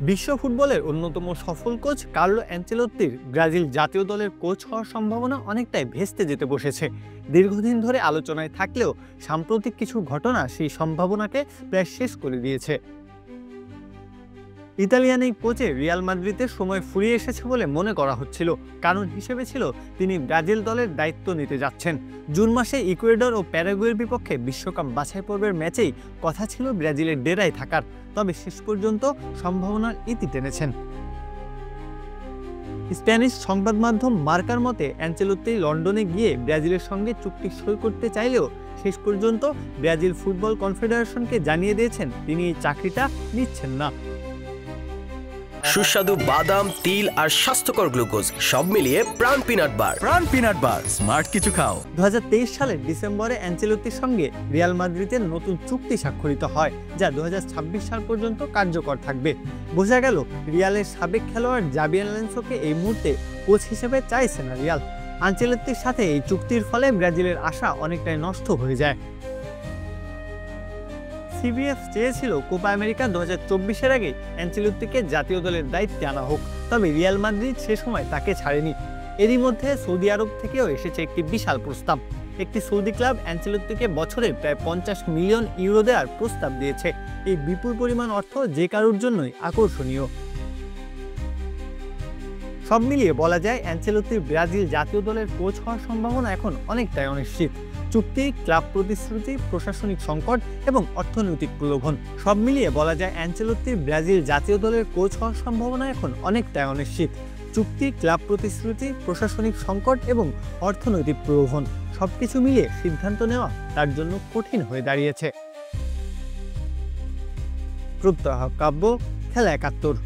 বিশ্ব ফুটবলের অন্যতম সফল কোচ কার্লো অ্যানচেলোত্তির ব্রাজিল জাতীয় দলের কোচ হওয়ার সম্ভাবনা অনেকটাই ভেস্তে যেতে বসেছে। দীর্ঘদিন ধরে আলোচনায় থাকলেও সাম্প্রতিক কিছু ঘটনা সেই সম্ভাবনাকে প্রায় শেষ করে দিয়েছে। ইতালিয়ান এই কোচের রিয়াল মাদ্রিদের সময় ফুরিয়ে এসেছে বলে মনে করা হচ্ছিল। কারণ হিসেবে ছিল তিনি ব্রাজিল দলের দায়িত্ব নিতে যাচ্ছেন। জুন মাসে ইকুয়েডর ও প্যারাগুয়ের বিপক্ষে বিশ্বকাপ বাছাই পর্বের ম্যাচেই কথা ছিল ব্রাজিলের ডেরায় থাকার, তবে শেষ পর্যন্ত সম্ভাবনার ইতি টেনেছেন। স্প্যানিশ সংবাদ মাধ্যম মার্কার মতে অ্যানচেলোত্তি লন্ডনে গিয়ে ব্রাজিলের সঙ্গে চুক্তি সই করতে চাইলেও শেষ পর্যন্ত ব্রাজিল ফুটবল কনফেডারেশনকে জানিয়ে দিয়েছেন তিনি এই চাকরিটা নিচ্ছেন না। সুস্বাদু বাদাম, তিল আর স্বাস্থ্যকর গ্লুকোজ সব মিলিয়ে প্রাণ পিনাট বার। প্রাণ পিনাট বার, স্মার্ট কিছু খাও। 2023 সালের ডিসেম্বরে অ্যানচেলোত্তির সঙ্গে রিয়াল মাদ্রিদের নতুন চুক্তি স্বাক্ষরিত হয়, যা 2026 সাল পর্যন্ত কার্যকর থাকবে। বোঝা গেল রিয়ালের সাবেক খেলোয়াড় জাবি আলোনসোকে এই মুহূর্তে কোচ হিসেবে চাইছে না রিয়াল। আনচেলত্তির সাথে এই চুক্তির ফলে ব্রাজিলের আশা অনেকটাই নষ্ট হয়ে যায়। সিবিএফ চেয়েছিল কোপা আমেরিকা 2024-এর আগে অ্যানচেলোত্তিকে জাতীয় দলের দায়িত্বে আনা হোক, তবে রিয়াল মাদ্রিদ সে সময় তাকে ছাড়েনি। এরই মধ্যে সৌদি আরব থেকেও এসেছে একটি বিশাল প্রস্তাব। একটি সৌদি ক্লাব অ্যানচেলোত্তিকে বছরে প্রায় 50 মিলিয়ন ইউরো দেওয়ার প্রস্তাব দিয়েছে। এই বিপুল পরিমাণ অর্থ যে কারোর জন্যই আকর্ষণীয়। সব মিলিয়ে বলা যায় অ্যানচেলোত্তির ব্রাজিল জাতীয় দলের কোচ হওয়ার সম্ভাবনা এখন অনেকটাই অনিশ্চিত। চুক্তি, ক্লাব প্রতিশ্রুতি, প্রশাসনিক সংকট এবং অর্থনৈতিক প্রলোভন সব মিলিয়ে বলা যায় অ্যানচেলোত্তির ব্রাজিল জাতীয় দলের কোচ হওয়ার সম্ভাবনা এখন অনেকটাই অনিশ্চিত। চুক্তি, ক্লাব প্রতিশ্রুতি, প্রশাসনিক সংকট এবং অর্থনৈতিক প্রলোভন সবকিছু মিলিয়ে সিদ্ধান্ত নেওয়া তার জন্য কঠিন হয়ে দাঁড়িয়েছে। প্রত্যহ কাব্য, খেলা ৭১।